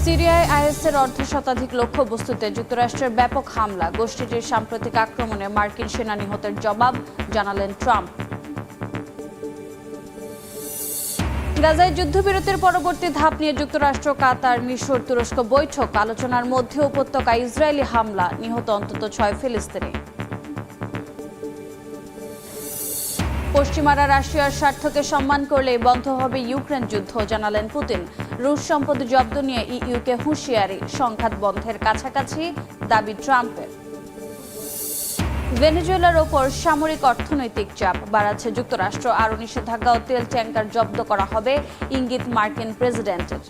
সিরিয়ায় আইএসের অর্ধশতাধিক লক্ষ্যবস্তুতে যুক্তরাষ্ট্রের ব্যাপক হামলা, গোষ্ঠীটির সাম্প্রতিক আক্রমণে মার্কিন সেনা নিহতের জবাব জানালেন ট্রাম্প। গাজায় যুদ্ধবিরতির পরবর্তী ধাপ নিয়ে যুক্তরাষ্ট্র, কাতার, মিশর, তুরস্ক বৈঠক, আলোচনার মধ্যে উপত্যকায় ইসরায়েলি হামলা, নিহত অন্তত 6 ফিলিস্তিনি। পশ্চিমারা রাশিয়ার স্বার্থকে সম্মান করলেই বন্ধ হবে ইউক্রেন যুদ্ধ, জানালেন পুতিন। রুশ সম্পদ জব্দ নিয়ে ইইউকে হুঁশিয়ারি, সংঘাত বন্ধের কাছাকাছি দাবি ট্রাম্পের। ভেনেজুয়েলার ওপর সামরিক অর্থনৈতিক চাপ বাড়াচ্ছে যুক্তরাষ্ট্র, আরও নিষেধাজ্ঞা ও তেল ট্যাঙ্কার জব্দ করা হবে, ইঙ্গিত মার্কিন প্রেসিডেন্টের।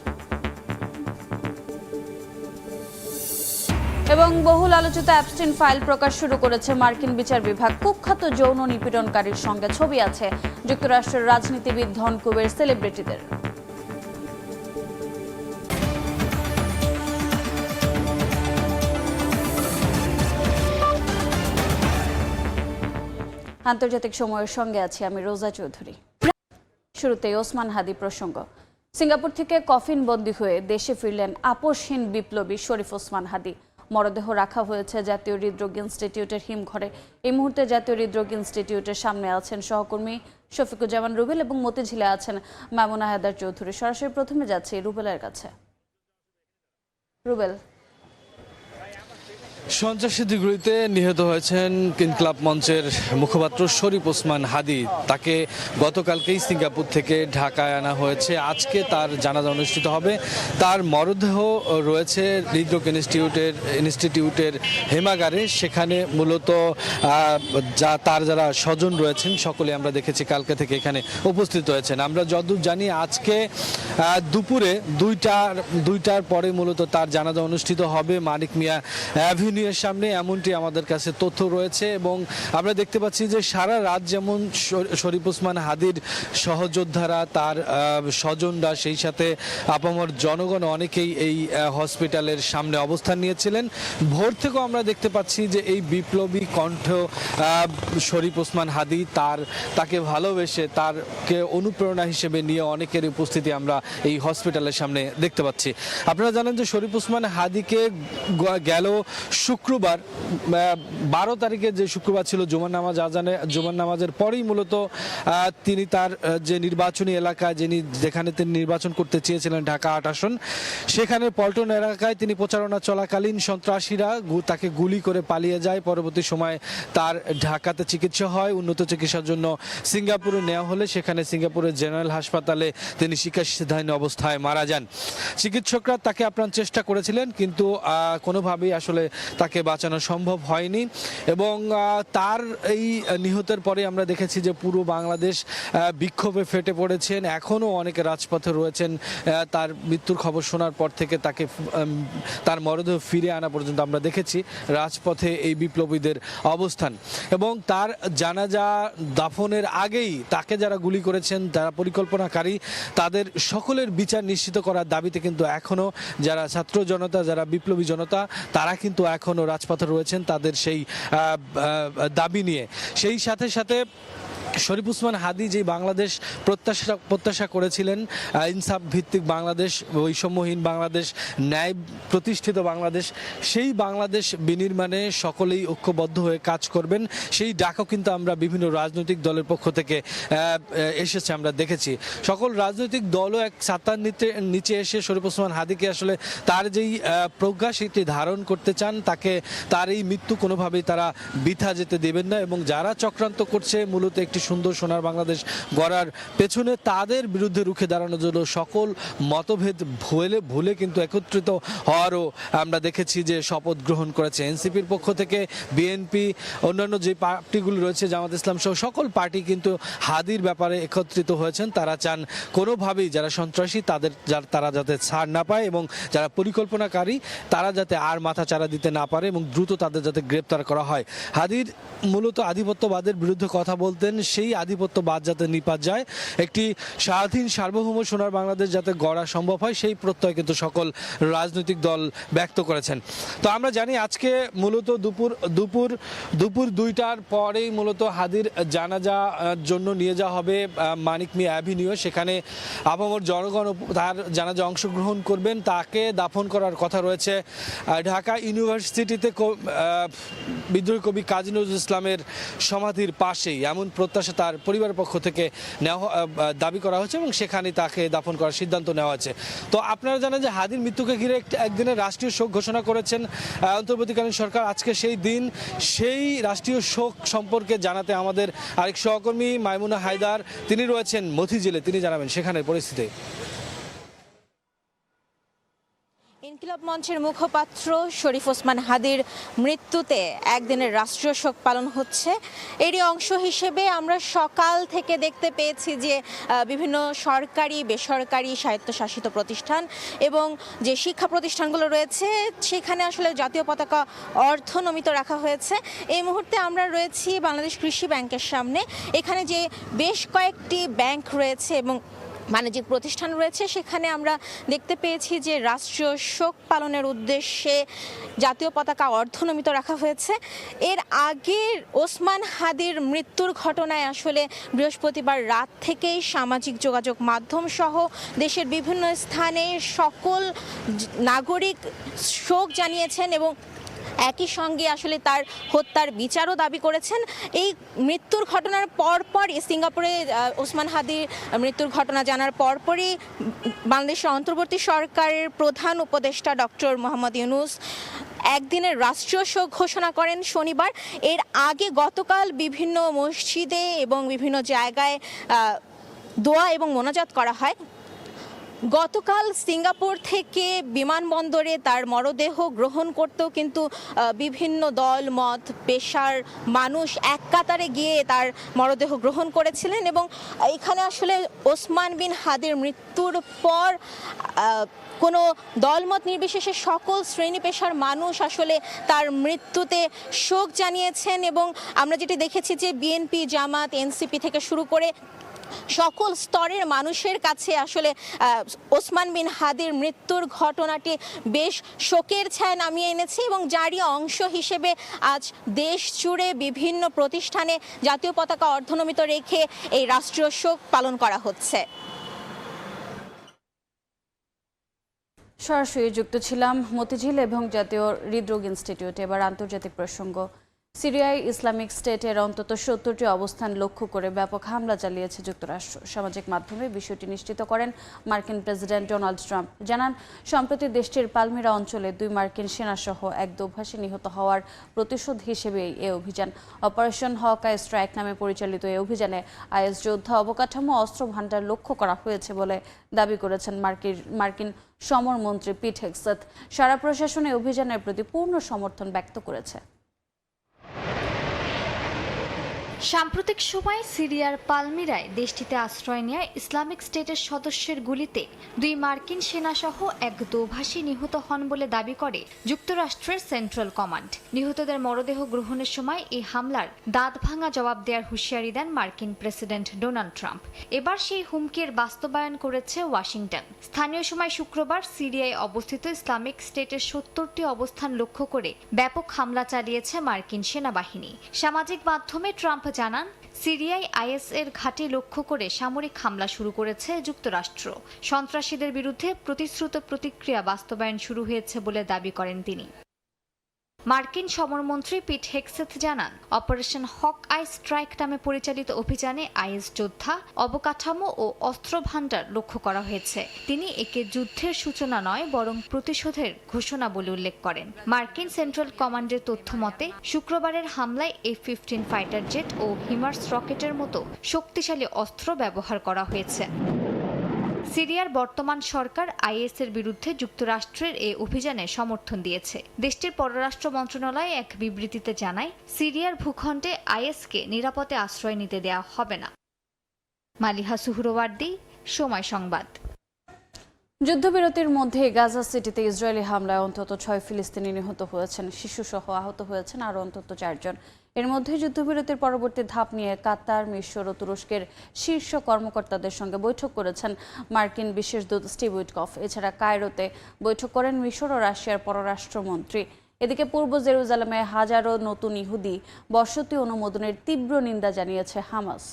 এবং বহুল আলোচিত অ্যাপস্টিন ফাইল প্রকাশ শুরু করেছে মার্কিন বিচার বিভাগ। কুখ্যাত যৌন নিপীড়নকারীর সঙ্গে ছবি আছে যুক্তরাষ্ট্রের রাজনীতিবিদ ধনকুবের, সেলিব্রিটিদের। আন্তর্জাতিক সময়ের সঙ্গে আছি আমি রোজা চৌধুরী। শুরুতেই ওসমান হাদি প্রসঙ্গ। সিঙ্গাপুর থেকে কফিন বন্দী হয়ে দেশে ফিরলেন আপোষহীন বিপ্লবী শরীফ ওসমান হাদি। মরদেহ রাখা হয়েছে জাতীয় হৃদরোগ ইনস্টিটিউটের হিমঘরে। এই মুহূর্তে জাতীয় হৃদরোগ ইনস্টিটিউটের সামনে আছেন সহকর্মী শফিকুজ্জামান রুবেল এবং মতিঝিলে আছেন মামুনা হায়দার চৌধুরী। সরাসরি প্রথমে যাচ্ছি রুবেলের কাছে। রুবেল, সন্ত্রাসী গুলিতে নিহত হয়েছেন ইনকিলাব মঞ্চের মুখপাত্র শরীফ ওসমান হাদি। তাকে গতকালকেই সিঙ্গাপুর থেকে ঢাকায় আনা হয়েছে। আজকে তার জানাজা অনুষ্ঠিত হবে। তার মরদেহ রয়েছে হৃদরোগ ইনস্টিটিউটের হেমাগারে। সেখানে মূলত তার যারা স্বজন রয়েছেন সকলে আমরা দেখেছি কালকে থেকে এখানে উপস্থিত হয়েছেন। আমরা যতদূর জানি আজকে দুপুরে দুইটার পরে মূলত তার জানাজা অনুষ্ঠিত হবে মানিক মিয়া অ্যাভিনিউয়ের সামনে, এমনটি আমাদের কাছে তথ্য রয়েছে। এবং আমরা দেখতে পাচ্ছি যে সারা রাত যেমন শরীফ ওসমান হাদির সহযোদ্ধারা, তার স্বজনরা, সেই সাথে আপামর জনগণ অনেকেই এই হসপিটালের সামনে অবস্থান নিয়েছিলেন। ভোর থেকেও আমরা দেখতে পাচ্ছি যে এই বিপ্লবী কণ্ঠ শরীফ ওসমান হাদি তাকে ভালোবেসে তারকে অনুপ্রেরণা হিসেবে নিয়ে অনেকের উপস্থিতি আমরা এই হসপিটালের সামনে দেখতে পাচ্ছি। আপনারা জানেন যে শরীফ ওসমান হাদিকে গেল শুক্রবার 12 তারিখে, যে শুক্রবার ছিল জুমার নামাজের পরেই মূলত তিনি তার যে নির্বাচনী এলাকায় যেখানে তিনি নির্বাচন করতে চেয়েছিলেন ঢাকা 8 আসন, সেখানে পল্টন এলাকায় তিনি প্রচারণা চলাকালীন সন্ত্রাসীরা তাকে গুলি করে পালিয়ে যায়। পরবর্তী সময় তার ঢাকাতে চিকিৎসা হয়। উন্নত চিকিৎসার জন্য সিঙ্গাপুরে নেওয়া হলে সেখানে সিঙ্গাপুরের জেনারেল হাসপাতালে তিনি চিকিৎসাধীন অবস্থায় মারা যান। চিকিৎসকরা তাকে আপ্রাণ চেষ্টা করেছিলেন, কিন্তু কোনোভাবেই আসলে তাকে বাঁচানো সম্ভব হয়নি। এবং তার এই নিহতের পরে আমরা দেখেছি যে পুরো বাংলাদেশ বিক্ষোভে ফেটে পড়েছেন। এখনও অনেকে রাজপথে রয়েছেন। তার মৃত্যুর খবর শোনার পর থেকে তার মরদেহ ফিরে আনা পর্যন্ত আমরা দেখেছি রাজপথে এই বিপ্লবীদের অবস্থান। এবং তার জানাজা দাফনের আগেই তাকে যারা গুলি করেছেন, যারা পরিকল্পনাকারী, তাদের সকলের বিচার নিশ্চিত করার দাবিতে কিন্তু এখনও যারা ছাত্র জনতা, যারা বিপ্লবী জনতা, তারা কিন্তু এখনও রাজপথে রয়েছেন তাদের সেই দাবি নিয়ে। সেই সাথে সাথে শরীফ ওসমান হাদি যে বাংলাদেশ প্রত্যাশা করেছিলেন, ইনসাফ ভিত্তিক বাংলাদেশ, বৈষম্যহীন বাংলাদেশ, ন্যায় প্রতিষ্ঠিত বাংলাদেশ, সেই বাংলাদেশ বিনির্মাণে সকলেই ঐক্যবদ্ধ হয়ে কাজ করবেন, সেই ডাকও কিন্তু আমরা বিভিন্ন রাজনৈতিক দলের পক্ষ থেকে এসেছে। আমরা দেখেছি সকল রাজনৈতিক দলও এক ছাতার নিচে এসে শরীফ ওসমান হাদিকে আসলে তার যেই প্রজ্ঞা সেটি ধারণ করতে চান। তার এই মৃত্যু কোনোভাবেই তারা বৃথা যেতে দেবেন না। এবং যারা চক্রান্ত করছে মূলত একটি সুন্দর সোনার বাংলাদেশ গড়ার পেছনে, তাদের বিরুদ্ধে রুখে দাঁড়ানোর জন্য সকল মতভেদ ভুলে কিন্তু একত্রিত হওয়ারও আমরা দেখেছি যে শপথ গ্রহণ করেছে এনসিপির পক্ষ থেকে, বিএনপি, অন্যান্য যে পার্টিগুলো রয়েছে, জামাত ইসলাম সহ সকল পার্টি কিন্তু হাদির ব্যাপারে একত্রিত হয়েছেন। তারা চান কোনোভাবেই যারা সন্ত্রাসী তারা যাতে ছাড় না পায় এবং যারা পরিকল্পনাকারী তারা যাতে আর মাথা চাড়া দিতে না পারে এবং দ্রুত তাদের যাতে গ্রেপ্তার করা হয়। হাদির মূলত আধিপত্যবাদের বিরুদ্ধে কথা বলতেন, সেই আধিপত্যবাদ যাতে নিপাত যায়, একটি স্বাধীন সার্বভৌম সোনার বাংলাদেশ যাতে গড়া সম্ভব হয়, সেই প্রত্যয় কিন্তু সকল রাজনৈতিক দল ব্যক্ত করেছেন। তো আমরা জানি আজকে মূলত দুপুর 2টার পরেই মূলত হাদির জানাজা জন্য নিয়ে যাওয়া হবে মানিক মিয়া অ্যাভিনিউ। সেখানে আপামর জনগণ তার জানাজা অংশগ্রহণ করবেন। তাকে দাফন করার কথা রয়েছে ঢাকা ইউনিভার্সিটিতে বিদ্রোহী কবি কাজী নজরুল ইসলামের সমাধির পাশেই, এমন প্রত্যাশা তার পরিবারের পক্ষ থেকে দাবি করা হয়েছে এবং সেখানে তাকে দাফন করার সিদ্ধান্ত নেওয়া হয়েছে। তো আপনারা জানেন যে হাদির মৃত্যুকে ঘিরে একদিনের রাষ্ট্রীয় শোক ঘোষণা করেছেন অন্তর্বর্তীকালীন সরকার। আজকে সেই দিন, সেই রাষ্ট্রীয় শোক সম্পর্কে জানাতে আমাদের আরেক সহকর্মী মাইমুনা হায়দার তিনি রয়েছেন মতিঝিলে, তিনি জানাবেন সেখানের পরিস্থিতি। ইনকিলাব মঞ্চের মুখপাত্র শরীফ ওসমান হাদির মৃত্যুতে একদিনের রাষ্ট্রীয় শোক পালন হচ্ছে। এরই অংশ হিসেবে আমরা সকাল থেকে দেখতে পেয়েছি যে বিভিন্ন সরকারি, বেসরকারি, স্বায়ত্তশাসিত প্রতিষ্ঠান এবং যে শিক্ষা প্রতিষ্ঠানগুলো রয়েছে সেখানে আসলে জাতীয় পতাকা অর্ধনমিত রাখা হয়েছে। এই মুহূর্তে আমরা রয়েছি বাংলাদেশ কৃষি ব্যাংকের সামনে। এখানে যে বেশ কয়েকটি ব্যাংক রয়েছে এবং বাণিজ্যিক প্রতিষ্ঠান রয়েছে, সেখানে আমরা দেখতে পেয়েছি যে রাষ্ট্রীয় শোক পালনের উদ্দেশ্যে জাতীয় পতাকা অর্ধনমিত রাখা হয়েছে। এর আগে ওসমান হাদির মৃত্যুর ঘটনায় আসলে বৃহস্পতিবার রাত থেকেই সামাজিক যোগাযোগ মাধ্যম সহ দেশের বিভিন্ন স্থানে সকল নাগরিক শোক জানিয়েছেন এবং একই সঙ্গে আসলে তার হত্যার বিচারও দাবি করেছেন। এই মৃত্যুর ঘটনার পরপর সিঙ্গাপুরে ওসমান হাদির মৃত্যুর ঘটনা জানার পরপরই বাংলাদেশের অন্তর্বর্তী সরকারের প্রধান উপদেষ্টা ডক্টর মোহাম্মদ ইউনূস একদিনের রাষ্ট্রীয় শোক ঘোষণা করেন শনিবার। এর আগে গতকাল বিভিন্ন মসজিদে এবং বিভিন্ন জায়গায় দোয়া এবং মোনাজাত করা হয়। গতকাল সিঙ্গাপুর থেকে বিমানবন্দরে তার মরদেহ গ্রহণ করতেও কিন্তু বিভিন্ন দল মত পেশার মানুষ এক কাতারে গিয়ে তার মরদেহ গ্রহণ করেছিলেন এবং এখানে আসলে ওসমান বিন হাদির মৃত্যুর পর কোনো দলমত নির্বিশেষে সকল শ্রেণী পেশার মানুষ আসলে তার মৃত্যুতে শোক জানিয়েছেন এবং আমরা যেটি দেখেছি যে বিএনপি, জামাত, এনসিপি থেকে শুরু করে সকল স্তরের মানুষের কাছে আসলে ওসমান বিন হাদির মৃত্যুর ঘটনাটি বেশ শোকের ছায়া নামিয়ে এনেছে এবং যারই অংশ হিসেবে আজ দেশ জুড়ে বিভিন্ন প্রতিষ্ঠানে জাতীয় পতাকা অর্ধনমিত রেখে এই রাষ্ট্রীয় শোক পালন করা হচ্ছে। সরাসরি যুক্ত ছিলাম মতিঝিল এবং জাতীয় হৃদরোগ ইনস্টিটিউটে। এবার আন্তর্জাতিক প্রসঙ্গ। সিরিয়ায় ইসলামিক স্টেটের অন্তত 70টি অবস্থান লক্ষ্য করে ব্যাপক হামলা চালিয়েছে যুক্তরাষ্ট্র। সামাজিক মাধ্যমে বিষয়টি নিশ্চিত করেন মার্কিন প্রেসিডেন্ট ডোনাল্ড ট্রাম্প। জানান, সম্প্রতি দেশটির পালমিরা অঞ্চলে 2 মার্কিন সেনাসহ এক দোভাষী নিহত হওয়ার প্রতিশোধ হিসেবেই এ অভিযান। অপারেশন হকাই স্ট্রাইক নামে পরিচালিত এই অভিযানে আইএস যোদ্ধা, অবকাঠামো, অস্ত্র ভান্ডার লক্ষ্য করা হয়েছে বলে দাবি করেছেন মার্কিন সমরমন্ত্রী পিট হেগসেথ। সারা প্রশাসন এই অভিযানের প্রতি পূর্ণ সমর্থন ব্যক্ত করেছে। সাম্প্রতিক সময়ে সিরিয়ার পালমিরায় দেশটিতে আশ্রয় নেয়া ইসলামিক স্টেটের সদস্যের গুলিতে 2 মার্কিন সেনাসহ এক দোভাষী নিহত হন বলে দাবি করে যুক্তরাষ্ট্রের সেন্ট্রাল কমান্ড। নিহতদের মরদেহ গ্রহণের সময় এই হামলার দাঁত ভাঙা জবাব দেওয়ার হুঁশিয়ারি দেন মার্কিন প্রেসিডেন্ট ডোনাল্ড ট্রাম্প। এবার সেই হুমকির বাস্তবায়ন করেছে ওয়াশিংটন। স্থানীয় সময় শুক্রবার সিরিয়ায় অবস্থিত ইসলামিক স্টেটের 70টি অবস্থান লক্ষ্য করে ব্যাপক হামলা চালিয়েছে মার্কিন সেনাবাহিনী। সামাজিক মাধ্যমে ট্রাম্প জানান, সিরিয়ায় আইএস এর ঘাঁটি লক্ষ্য করে সামরিক হামলা শুরু করেছে যুক্তরাষ্ট্র। সন্ত্রাসীদের বিরুদ্ধে প্রতিশ্রুত প্রতিক্রিয়া বাস্তবায়ন শুরু হয়েছে বলে দাবি করেন তিনি। মার্কিন সমরমন্ত্রী পিট হেগসেথ জানান, অপারেশন হকআই স্ট্রাইক নামে পরিচালিত অভিযানে আইএস যোদ্ধা, অবকাঠামো ও অস্ত্র ভান্ডার লক্ষ্য করা হয়েছে। তিনি একে যুদ্ধের সূচনা নয় বরং প্রতিশোধের ঘোষণা বলে উল্লেখ করেন। মার্কিন সেন্ট্রাল কমান্ডের তথ্য মতে শুক্রবারের হামলায় F-15 ফাইটার জেট ও হিমার্স রকেটের মতো শক্তিশালী অস্ত্র ব্যবহার করা হয়েছে। সিরিয়ার বর্তমান সরকার আইএস এর বিরুদ্ধে যুক্তরাষ্ট্রের এই অভিযানে সমর্থন দিয়েছে। দেশটির পররাষ্ট্র মন্ত্রণালয় এক বিবৃতিতে জানায়, সিরিয়ার ভূখণ্ডে আইএসকে নিরাপদে আশ্রয় নিতে দেওয়া হবে না। মালিহা সুহরওয়ার্দী, সময় সংবাদ। যুদ্ধবিরতির মধ্যে গাজা সিটিতে ইসরায়েলি হামলায় অন্তত 6 ফিলিস্তিনি নিহত হয়েছেন, শিশুসহ আহত হয়েছেন আরও অন্তত 4 জন। এর মধ্যে যুদ্ধবিরতির পরবর্তী ধাপ নিয়ে কাতার, মিশর ও তুরস্কের শীর্ষ কর্মকর্তাদের সঙ্গে বৈঠক করেছেন মার্কিন বিশেষ দূত স্টিভ উইটকফ। এছাড়া কায়রোতে বৈঠক করেন মিশর ও রাশিয়ার পররাষ্ট্রমন্ত্রী। এদিকে পূর্ব জেরুজালেমে হাজারো নতুন ইহুদি বসতি অনুমোদনের তীব্র নিন্দা জানিয়েছে হামাস।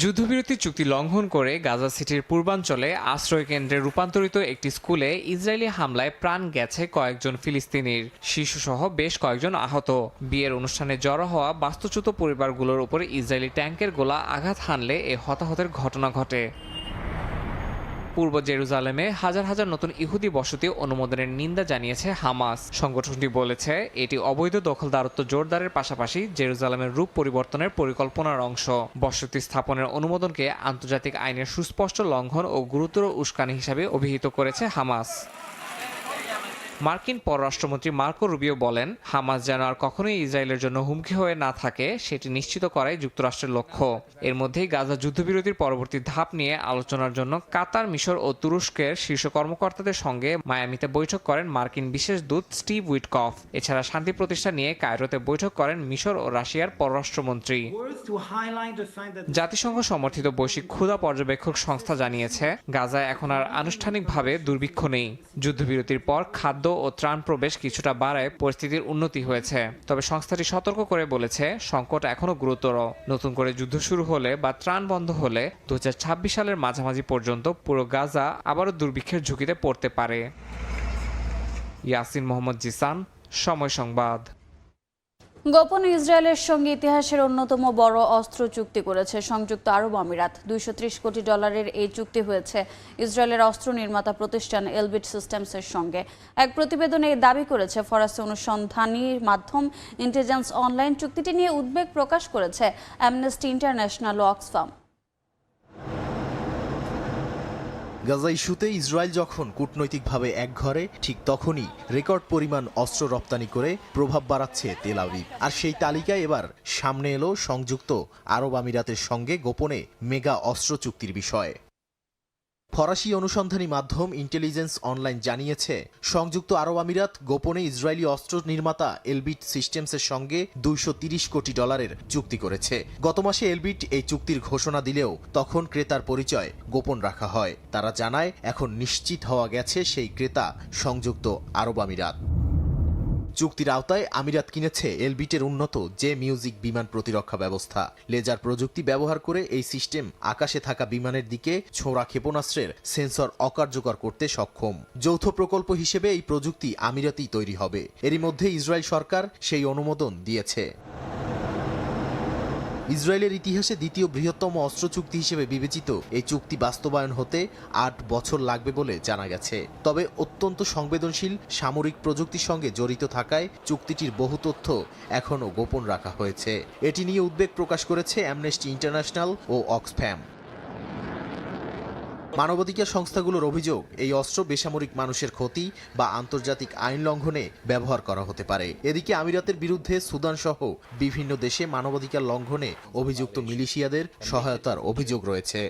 যুদ্ধবিরতি চুক্তি লঙ্ঘন করে গাজা সিটির পূর্বাঞ্চলে আশ্রয় কেন্দ্রে রূপান্তরিত একটি স্কুলে ইসরায়েলি হামলায় প্রাণ গেছে কয়েকজন ফিলিস্তিনির, শিশুসহ বেশ কয়েকজন আহত। বিয়ের অনুষ্ঠানে জড়ো হওয়া বাস্তুচ্যুত পরিবারগুলোর উপরে ইসরায়েলি ট্যাঙ্কের গোলা আঘাত হানলে এ হতাহতের ঘটনা ঘটে। পূর্ব জেরুজালেমে হাজার হাজার নতুন ইহুদি বসতি অনুমোদনের নিন্দা জানিয়েছে হামাস। সংগঠনটি বলেছে এটি অবৈধ দখলদারত্ব জোরদারের পাশাপাশি জেরুজালেমের রূপ পরিবর্তনের পরিকল্পনার অংশ। বসতি স্থাপনের অনুমোদনকে আন্তর্জাতিক আইনের সুস্পষ্ট লঙ্ঘন ও গুরুতর উস্কানি হিসাবে অভিহিত করেছে হামাস। মার্কিন পররাষ্ট্রমন্ত্রী মার্কো রুবিও বলেন, হামাস যেন আর কখনোই ইসরায়েলের জন্য হুমকি হয়ে না থাকে সেটি নিশ্চিত করাই যুক্তরাষ্ট্রের লক্ষ্য। এর মধ্যেই গাজা যুদ্ধবিরতির পরবর্তী ধাপ নিয়ে আলোচনার জন্য কাতার, মিশর ও তুরস্কের শীর্ষ কর্মকর্তাদের সঙ্গে মায়ামিতে বৈঠক করেন মার্কিন বিশেষ দূত স্টিভ উইটকফ। এছাড়া শান্তি প্রতিষ্ঠা নিয়ে কায়রোতে বৈঠক করেন মিশর ও রাশিয়ার পররাষ্ট্রমন্ত্রী। জাতিসংঘ সমর্থিত বৈশ্বিক ক্ষুধা পর্যবেক্ষক সংস্থা জানিয়েছে, গাজায় এখন আর আনুষ্ঠানিকভাবে দুর্ভিক্ষ নেই। যুদ্ধবিরতির পর খাদ্য ও ত্রাণ প্রবেশ কিছুটা বাড়ায় পরিস্থিতির উন্নতি হয়েছে। তবে সংস্থাটি সতর্ক করে বলেছে, সংকট এখনো গুরুতর। নতুন করে যুদ্ধ শুরু হলে বা ত্রাণ বন্ধ হলে 2026 সালের মাঝামাঝি পর্যন্ত পুরো গাজা আবারও দুর্ভিক্ষের ঝুঁকিতে পড়তে পারে। ইয়াসিন মোহাম্মদ জিসান, সময় সংবাদ। গোপনে ইসরায়েলের সঙ্গে ইতিহাসের অন্যতম বড় অস্ত্র চুক্তি করেছে সংযুক্ত আরব আমিরাত। $230 কোটি এই চুক্তি হয়েছে ইসরায়েলের অস্ত্র নির্মাতা প্রতিষ্ঠান এলবিট সিস্টেমসের সঙ্গে। এক প্রতিবেদনে দাবি করেছে ফরাসি অনুসন্ধানী মাধ্যম ইন্টেলিজেন্স অনলাইন। চুক্তিটি নিয়ে উদ্বেগ প্রকাশ করেছে অ্যামনেস্টি ইন্টারন্যাশনাল ও অক্সফাম। গাজা ইস্যুতে ইসরায়েল যখন কূটনৈতিকভাবে একঘরে, ঠিক তখনই রেকর্ড পরিমাণ অস্ত্র রপ্তানি করে প্রভাব বাড়াচ্ছে তেল আবিব। আর সেই তালিকায় এবার সামনে এলো সংযুক্ত আরব আমিরাতের সঙ্গে গোপনে মেগা অস্ত্র চুক্তির বিষয়। ফরাসি অনুসন্ধানী মাধ্যম ইন্টেলিজেন্স অনলাইন জানিয়েছে, সংযুক্ত আরব আমিরাত গোপনে ইসরায়েলি অস্ত্র নির্মাতা এলবিট সিস্টেমসের সঙ্গে $230 কোটি চুক্তি করেছে। গত মাসে এলবিট এই চুক্তির ঘোষণা দিলেও তখন ক্রেতার পরিচয় গোপন রাখা হয়। তারা জানায়, এখন নিশ্চিত হওয়া গেছে সেই ক্রেতা সংযুক্ত আরব আমিরাত। চুক্তির আওতায় আমিরাত কিনেছে এলবিটের উন্নত জে মিউজিক বিমান প্রতিরক্ষা ব্যবস্থা। লেজার প্রযুক্তি ব্যবহার করে এই সিস্টেম আকাশে থাকা বিমানের দিকে ছোঁড়া ক্ষেপণাস্ত্রের সেন্সর অকার্যকর করতে সক্ষম। যৌথ প্রকল্প হিসেবে এই প্রযুক্তি আমিরাতেই তৈরি হবে। এরই মধ্যে ইসরায়েল সরকার সেই অনুমোদন দিয়েছে। ইসরায়েলের ইতিহাসে দ্বিতীয় বৃহত্তম অস্ত্র চুক্তি হিসেবে বিবেচিত এই চুক্তি বাস্তবায়ন হতে 8 বছর লাগবে বলে জানা গেছে। তবে অত্যন্ত সংবেদনশীল সামরিক প্রযুক্তির সঙ্গে জড়িত থাকায় চুক্তিটির বহু তথ্য এখনও গোপন রাখা হয়েছে। এটি নিয়ে উদ্বেগ প্রকাশ করেছে অ্যামনেস্টি ইন্টারন্যাশনাল ও অক্সফ্যাম। মানবাধিকার সংস্থাগুলোর অভিযোগ, এই অস্ত্র বেসামরিক মানুষের ক্ষতি বা আন্তর্জাতিক আইন লঙ্ঘনে ব্যবহার করা হতে পারে। এদিকে আমিরাতের বিরুদ্ধে সুদান সহ বিভিন্ন দেশে মানবাধিকার লঙ্ঘনে অভিযুক্ত মিলিশিয়াদের সহায়তার অভিযোগ রয়েছে।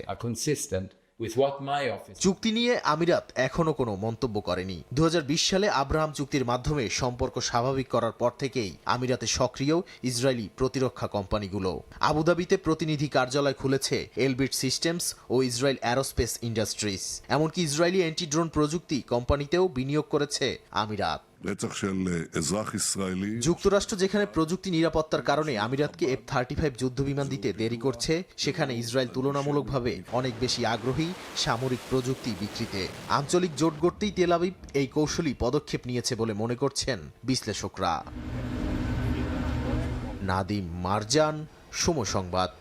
চুক্তি নিয়ে আমিরাত এখনো কোনো মন্তব্য করেনি। 2020 সালে আব্রাহাম চুক্তির মাধ্যমে সম্পর্ক স্বাভাবিক করার পর থেকেই আমিরাতে সক্রিয় ইসরায়েলি প্রতিরক্ষা কোম্পানিগুলো। আবুধাবিতে প্রতিনিধি কার্যালয় খুলেছে এলবিট সিস্টেমস ও ইসরায়েল অ্যারোস্পেস ইন্ডাস্ট্রিজ। এমনকি ইসরায়েলি অ্যান্টি ড্রোন প্রযুক্তি কোম্পানিতেও বিনিয়োগ করেছে আমিরাত। যুক্তরাষ্ট্র যেখানে প্রযুক্তি নিরাপত্তার কারণে আমিরাতকে F-35 যুদ্ধবিমান দিতে দেরি করছে, সেখানে ইসরায়েল তুলনামূলকভাবে অনেক বেশি আগ্রহী সামরিক প্রযুক্তি বিক্রিতে। আঞ্চলিক জোট গড়তেই তেল আবিব এই কৌশলী পদক্ষেপ নিয়েছে বলে মনে করছেন বিশ্লেষকরা। নাদিম মারজান, সময় সংবাদ।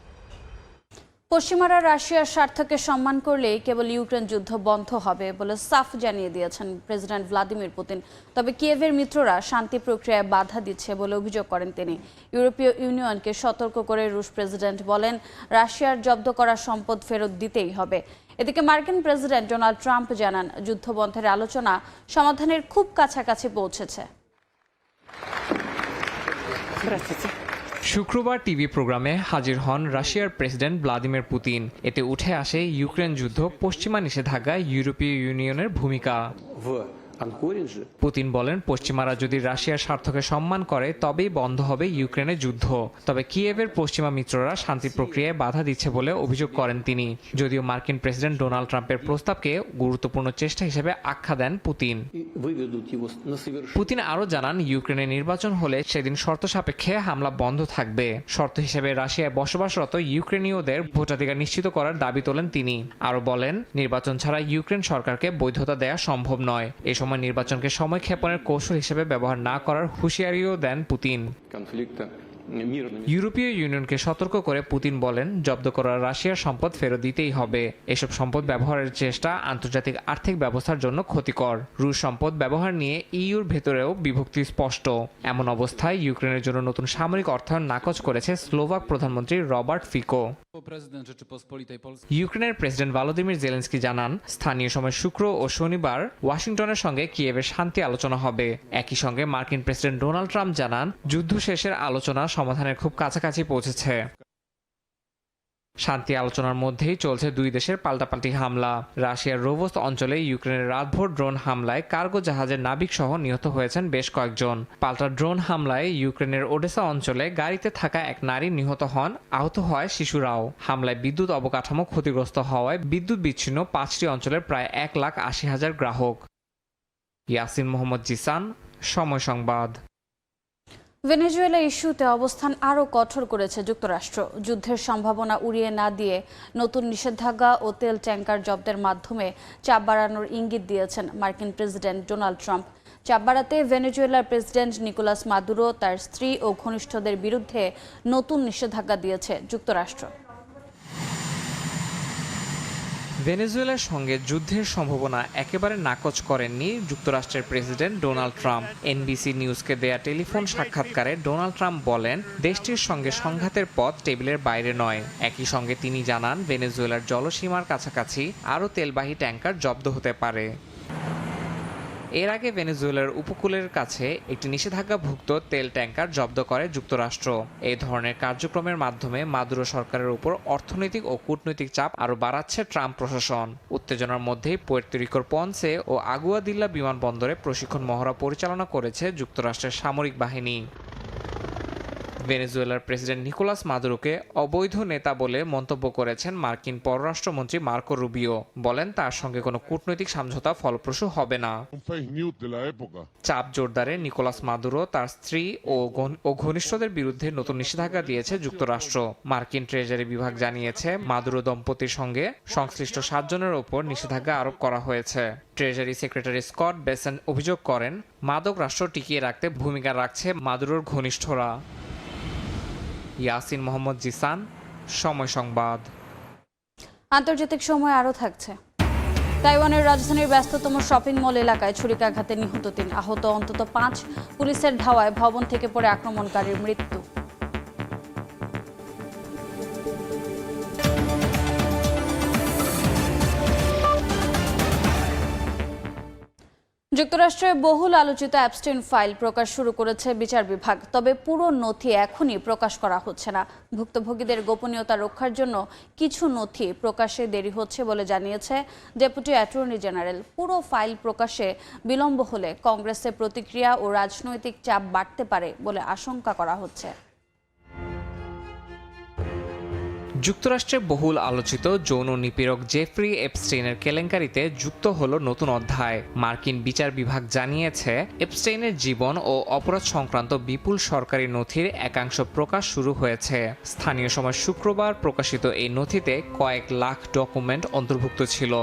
পশ্চিমারা রাশিয়ার স্বার্থকে সম্মান করলেই কেবল ইউক্রেন যুদ্ধ বন্ধ হবে বলে সাফ জানিয়ে দিয়েছেন প্রেসিডেন্ট ভ্লাদিমির পুতিন। তবে কিয়েভের মিত্ররা শান্তি প্রক্রিয়ায় বাধা দিচ্ছে বলে অভিযোগ করেন তিনি। ইউরোপীয় ইউনিয়নকে সতর্ক করে রুশ প্রেসিডেন্ট বলেন, রাশিয়ার জব্দ করা সম্পদ ফেরত দিতেই হবে। এদিকে মার্কিন প্রেসিডেন্ট ডোনাল্ড ট্রাম্প জানান, যুদ্ধবন্ধের আলোচনা সমাধানের খুব কাছাকাছি পৌঁছেছে। শুক্রবার টিভি প্রোগ্রামে হাজির হন রাশিয়ার প্রেসিডেন্ট ভ্লাদিমির পুতিন। এতে উঠে আসে ইউক্রেন যুদ্ধ, পশ্চিমা নিষেধাজ্ঞা, ইউরোপীয় ইউনিয়নের ভূমিকা। পুতিন বলেন, পশ্চিমারা যদি রাশিয়ার স্বার্থকে সম্মান করে তবেই বন্ধ হবে ইউক্রেনের যুদ্ধ। তবে কিয়েভের পশ্চিমা মিত্ররা শান্তি প্রক্রিয়ায় বাধা দিচ্ছে বলে অভিযোগ করেন তিনি। যদিও মার্কিন প্রেসিডেন্ট ডোনাল্ড ট্রাম্পের প্রস্তাবকে গুরুত্বপূর্ণ চেষ্টা হিসেবে আখ্যা দেন পুতিন। পুতিন আরও জানান, ইউক্রেনের নির্বাচন হলে সেদিন শর্ত সাপেক্ষে হামলা বন্ধ থাকবে। শর্ত হিসেবে রাশিয়ায় বসবাসরত ইউক্রেনীয়দের ভোটাধিকার নিশ্চিত করার দাবি তোলেন তিনি। আরও বলেন, নির্বাচন ছাড়া ইউক্রেন সরকারকে বৈধতা দেওয়া সম্ভব নয়। এ সময় নির্বাচনকে সময় ক্ষেপণের কৌশল হিসেবে ব্যবহার না করার হুঁশিয়ারিও দেন পুতিন। ইউরোপীয় ইউনিয়নকে সতর্ক করে পুতিন বলেন, জব্দ করা রাশিয়ার সম্পদ ফেরত দিতেই হবে। এসব সম্পদ ব্যবহারের চেষ্টা আন্তর্জাতিক আর্থিক ব্যবস্থার জন্য ক্ষতিকর। রুশ সম্পদ ব্যবহার নিয়ে ইইউর ভেতরেও বিভক্তি স্পষ্ট। এমন অবস্থায় ইউক্রেনের জন্য নতুন সামরিক অর্থায়ন নাকচ করেছে স্লোভাক প্রধানমন্ত্রী রবার্ট ফিকো। ইউক্রেনের প্রেসিডেন্ট ভলোদিমির জেলেনস্কি জানান, স্থানীয় সময় শুক্র ও শনিবার ওয়াশিংটনের সঙ্গে কিয়েভের শান্তি আলোচনা হবে। একই সঙ্গে মার্কিন প্রেসিডেন্ট ডোনাল্ড ট্রাম্প জানান, যুদ্ধ শেষের আলোচনা সমাধানের খুব কাছাকাছি পৌঁছেছে। শান্তি আলোচনার মধ্যেই চলছে দুই দেশের পাল্টাপাল্টি হামলা। রাশিয়ার রোভস্ত অঞ্চলে ইউক্রেনের রাতভর ড্রোন হামলায় কার্গো জাহাজের নাবিক সহ নিহত হয়েছেন বেশ কয়েকজন। পাল্টা ড্রোন হামলায় ইউক্রেনের ওডেসা অঞ্চলে গাড়িতে থাকা এক নারী নিহত হন, আহত হয় শিশুরাও। হামলায় বিদ্যুৎ অবকাঠামো ক্ষতিগ্রস্ত হওয়ায় বিদ্যুৎ বিচ্ছিন্ন 5টি অঞ্চলের প্রায় 1,80,000 গ্রাহক। ইয়াসিন মোহাম্মদ জিসান, সময় সংবাদ। ভেনেজুয়েলা ইস্যুতে অবস্থান আরও কঠোর করেছে যুক্তরাষ্ট্র। যুদ্ধের সম্ভাবনা উড়িয়ে না দিয়ে নতুন নিষেধাজ্ঞা ও তেল ট্যাঙ্কার জব্দের মাধ্যমে চাপ বাড়ানোর ইঙ্গিত দিয়েছেন মার্কিন প্রেসিডেন্ট ডোনাল্ড ট্রাম্প। চাপ বাড়াতে ভেনেজুয়েলার প্রেসিডেন্ট নিকোলাস মাদুরো, তার স্ত্রী ও ঘনিষ্ঠদের বিরুদ্ধে নতুন নিষেধাজ্ঞা দিয়েছে যুক্তরাষ্ট্র। ভেনেজুয়েলার সঙ্গে যুদ্ধের সম্ভাবনা একেবারে নাকচ করেননি যুক্তরাষ্ট্রের প্রেসিডেন্ট ডোনাল্ড ট্রাম্প। এনবিসি নিউজকে দেয়া টেলিফোন সাক্ষাৎকারে ডোনাল্ড ট্রাম্প বলেন, দেশটির সঙ্গে সংঘাতের পথ টেবিলের বাইরে নয়। একই সঙ্গে তিনি জানান, ভেনেজুয়েলার জলসীমার কাছাকাছি আরও তেলবাহী ট্যাঙ্কার জব্দ হতে পারে। এর আগে ভেনেজুয়েলার উপকূলের কাছে একটি নিষেধাজ্ঞাভুক্ত তেল ট্যাঙ্কার জব্দ করে যুক্তরাষ্ট্র। এই ধরনের কার্যক্রমের মাধ্যমে মাদুরো সরকারের উপর অর্থনৈতিক ও কূটনৈতিক চাপ আরও বাড়াচ্ছে ট্রাম্প প্রশাসন। উত্তেজনার মধ্যেই পুয়ের্তো রিকোর পন্সে ও আগুয়াদিল্লা বিমানবন্দরে প্রশিক্ষণ মহড়া পরিচালনা করেছে যুক্তরাষ্ট্রের সামরিক বাহিনী। ভেনেজুয়েলার প্রেসিডেন্ট নিকোলাস মাদুরোকে অবৈধ নেতা বলে মন্তব্য করেছেন মার্কিন পররাষ্ট্রমন্ত্রী মার্কো রুবিও। বলেন, তার সঙ্গে কোনো কূটনৈতিক সমঝোতা ফলপ্রসূ হবে না। চাপ জোরদারে নিকোলাস মাদুরো, তার স্ত্রী ও ঘনিষ্ঠদের বিরুদ্ধে নতুন নিষেধাজ্ঞা দিয়েছে যুক্তরাষ্ট্র। মার্কিন ট্রেজারি বিভাগ জানিয়েছে, মাদুরো দম্পতির সঙ্গে সংশ্লিষ্ট 7 জনের ওপর নিষেধাজ্ঞা আরোপ করা হয়েছে। ট্রেজারি সেক্রেটারি স্কট বেসেন্ট অভিযোগ করেন, মাদক রাষ্ট্র টিকিয়ে রাখতে ভূমিকা রাখছে মাদুরোর ঘনিষ্ঠরা। ইয়াসিন মোহাম্মদ জিসান, সময় সংবাদ। আন্তর্জাতিক সময় আরও থাকছে। তাইওয়ানের রাজধানীর ব্যস্ততম শপিং মল এলাকায় ছুরিকাঘাতে নিহত 3, আহত অন্তত 5। পুলিশের ধাওয়ায় ভবন থেকে পড়ে আক্রমণকারীর মৃত্যু। যুক্তরাষ্ট্রে বহুল আলোচিত অ্যাপস্টাইন ফাইল প্রকাশ শুরু করেছে বিচার বিভাগ। তবে পুরো নথি এখনই প্রকাশ করা হচ্ছে না। ভুক্তভোগীদের গোপনীয়তা রক্ষার জন্য কিছু নথি প্রকাশে দেরি হচ্ছে বলে জানিয়েছে ডেপুটি অ্যাটর্নি জেনারেল। পুরো ফাইল প্রকাশে বিলম্ব হলে কংগ্রেসের প্রতিক্রিয়া ও রাজনৈতিক চাপ বাড়তে পারে বলে আশঙ্কা করা হচ্ছে। যুক্তরাষ্ট্রে বহুল আলোচিত যৌন নিপীড়ক জেফ্রি এপস্টেইনের কেলেঙ্কারিতে যুক্ত হলো নতুন অধ্যায়। মার্কিন বিচার বিভাগ জানিয়েছে, এপস্টেইনের জীবন ও অপরাধ সংক্রান্ত বিপুল সরকারি নথির একাংশ প্রকাশ শুরু হয়েছে। স্থানীয় সময় শুক্রবার প্রকাশিত এই নথিতে কয়েক লাখ ডকুমেন্ট অন্তর্ভুক্ত ছিল।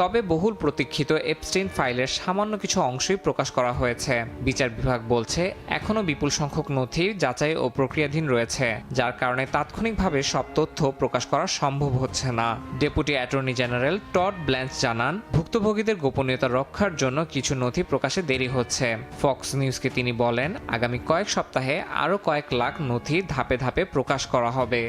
তবে বহুল প্রতীক্ষিত এপস্টেইন ফাইলের সামান্য কিছু অংশই প্রকাশ করা হয়েছে। বিচার বিভাগ বলছে, এখনও বিপুল সংখ্যক নথি যাচাই ও প্রক্রিয়াধীন রয়েছে, যার কারণে তাৎক্ষণিকভাবে সব তথ্য প্রকাশ করা সম্ভব হচ্ছে না। Deputy attorney general Todd Blanche জানান, ভুক্তভোগীদের গোপনীয়তা রক্ষার জন্য কিছু নথি প্রকাশে দেরি হচ্ছে। ফক্স নিউজকে তিনি বলেন, আগামী কয়েক সপ্তাহে আরও কয়েক লাখ নথি ধাপে ধাপে প্রকাশ করা হবে।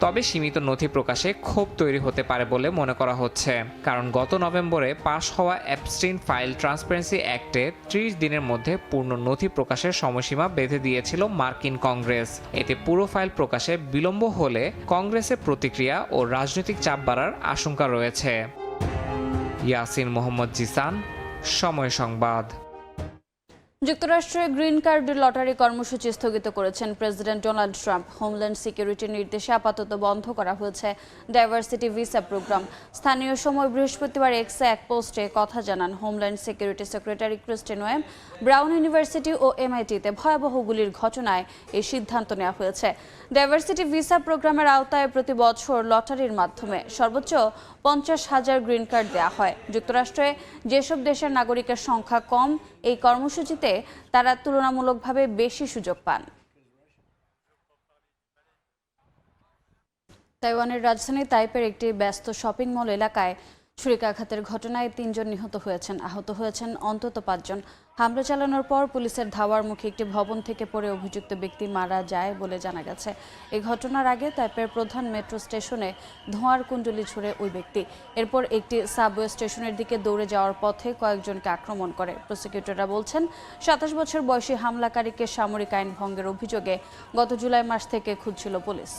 তবে সীমিত নথি প্রকাশে ক্ষোভ তৈরি হতে পারে বলে মনে করা হচ্ছে, কারণ গত নভেম্বরে পাশ হওয়া অ্যাবস্টিন ফাইল ট্রান্সপারেন্সি অ্যাক্টে 30 দিনের মধ্যে পূর্ণ নথি প্রকাশের সময়সীমা বেঁধে দিয়েছিল মার্কিন কংগ্রেস। এতে পুরো ফাইল প্রকাশে বিলম্ব হলে কংগ্রেসের প্রতিক্রিয়া ও রাজনৈতিক চাপ বাড়ার আশঙ্কা রয়েছে। ইয়াসিন মোহাম্মদ জিসান, সময় সংবাদ। যুক্তরাষ্ট্রে গ্রিন কার্ড লটারি কর্মসূচি স্থগিত করেছেন প্রেসিডেন্ট ডোনাল্ড ট্রাম্প। হোমল্যান্ড সিকিউরিটির নির্দেশে আপাতত বন্ধ করা হয়েছে ডাইভার্সিটি ভিসা প্রোগ্রাম। স্থানীয় সময় বৃহস্পতিবার এক্সে এক পোস্টে কথা জানান homeland security secretary Christine ওয়েম। Brown university ও এমআইটিতে ভয়াবহ গুলির ঘটনায় এই সিদ্ধান্ত নেওয়া হয়েছে। ডাইভার্সিটি ভিসা প্রোগ্রামের আওতায় প্রতি বছর লটারির মাধ্যমে সর্বোচ্চ 50,000 গ্রিন কার্ড দেওয়া হয়। যুক্তরাষ্ট্রে যেসব দেশের নাগরিকের সংখ্যা কম, এই কর্মসূচিতে তারা তুলনামূলকভাবে বেশি সুযোগ পান। তাইওয়ানের রাজধানী তাইপের একটি ব্যস্ত শপিং মল এলাকায় ছুরিকাঘাতের ঘটনায় 3 জন নিহত হয়েছেন, আহত হয়েছেন অন্তত 5 জন। হামলা চালানোর পর পুলিশের ধাওয়ার মুখে একটি ভবন থেকে পড়ে অভিযুক্ত ব্যক্তি মারা যায় বলে জানা গেছে। এই ঘটনার আগে তাইপের প্রধান মেট্রো স্টেশনে ধোঁয়ার কুণ্ডলি ছুড়ে ওই ব্যক্তি। এরপর একটি সাবওয়ে স্টেশনের দিকে দৌড়ে যাওয়ার পথে কয়েকজনকে আক্রমণ করে। প্রসিকিউটররা বলছেন 27 বছর বয়সী হামলাকারীকে সামরিক আইন ভঙ্গের অভিযোগে গত জুলাই মাস থেকে খুঁজছিল পুলিশ।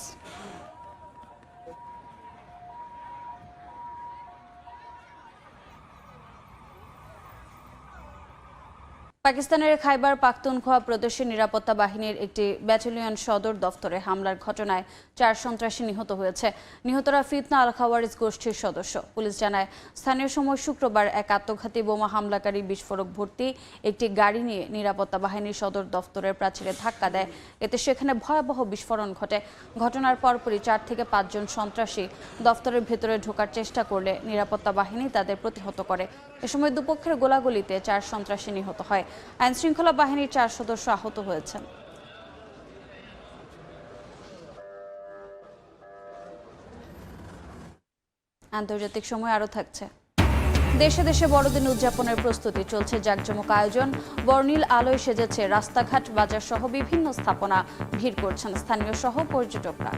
পাকিস্তানের খাইবার পাখতুনখোয়া প্রদেশের নিরাপত্তা বাহিনীর একটি ব্যাটালিয়ন সদর দফতরে হামলার ঘটনায় 4 সন্ত্রাসী নিহত হয়েছে। নিহতরা ফিতনা আল খাওয়ারিজ গোষ্ঠীর সদস্য। পুলিশ জানায় স্থানীয় সময় শুক্রবার এক আত্মঘাতী বোমা হামলাকারী বিস্ফোরক ভর্তি একটি গাড়ি নিয়ে নিরাপত্তা বাহিনীর সদর দফতরের প্রাচীরে ধাক্কা দেয়। এতে সেখানে ভয়াবহ বিস্ফোরণ ঘটে। ঘটনার পরপরই 4 থেকে 5 জন সন্ত্রাসী দফতরের ভেতরে ঢোকার চেষ্টা করলে নিরাপত্তা বাহিনী তাদের প্রতিহত করে। এ সময় দুপক্ষের গোলাগুলিতে 4 সন্ত্রাসী নিহত হয়। আইনশৃঙ্খলা বাহিনীর 4 সদস্য আহত হয়েছেন। আন্তর্জাতিক সময় আরও থাকছে। দেশে দেশে বড়দিন উদযাপনের প্রস্তুতি চলছে, জাঁকজমক আয়োজন। বর্ণিল আলোয় সেজেছে রাস্তাঘাট, বাজার সহ বিভিন্ন স্থাপনা। ভিড় করছেন স্থানীয় সহ পর্যটকরা।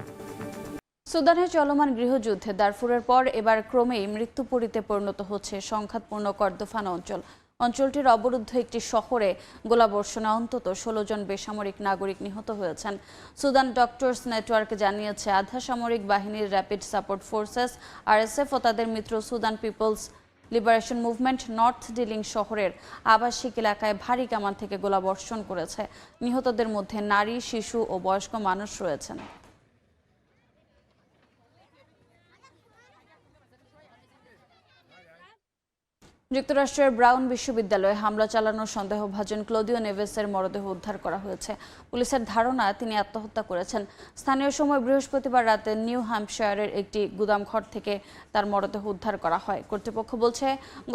সুদানের চলমান গৃহযুদ্ধে দারফুরের পর এবার ক্রমেই মৃত্যুপুরীতে পরিণত হচ্ছে সংঘাতপূর্ণ কর্দোফান অঞ্চল। অঞ্চলটির অবরুদ্ধ একটি শহরে গোলাবর্ষণে অন্তত 16 জন বেসামরিক নাগরিক নিহত হয়েছেন। সুদান ডক্টরস নেটওয়ার্ক জানিয়েছে আধা সামরিক বাহিনীর র্যাপিড সাপোর্ট ফোর্সেস আরএসএফ ও তাদের মিত্র Sudan people's liberation movement north Dilling শহরের আবাসিক এলাকায় ভারী কামান থেকে গোলাবর্ষণ করেছে। নিহতদের মধ্যে নারী, শিশু ও বয়স্ক মানুষ রয়েছেন। যুক্তরাষ্ট্রের ব্রাউন বিশ্ববিদ্যালয়ে হামলা চালানোর সন্দেহভাজন ক্লদিও নেভেসের মরদেহ উদ্ধার করা হয়েছে। পুলিশের ধারণা তিনি আত্মহত্যা করেছেন। স্থানীয় সময় বৃহস্পতিবার রাতে নিউ হ্যাম্পশায়ারের একটি গুদামঘর থেকে তার মরদেহ উদ্ধার করা হয়। কর্তৃপক্ষ বলছে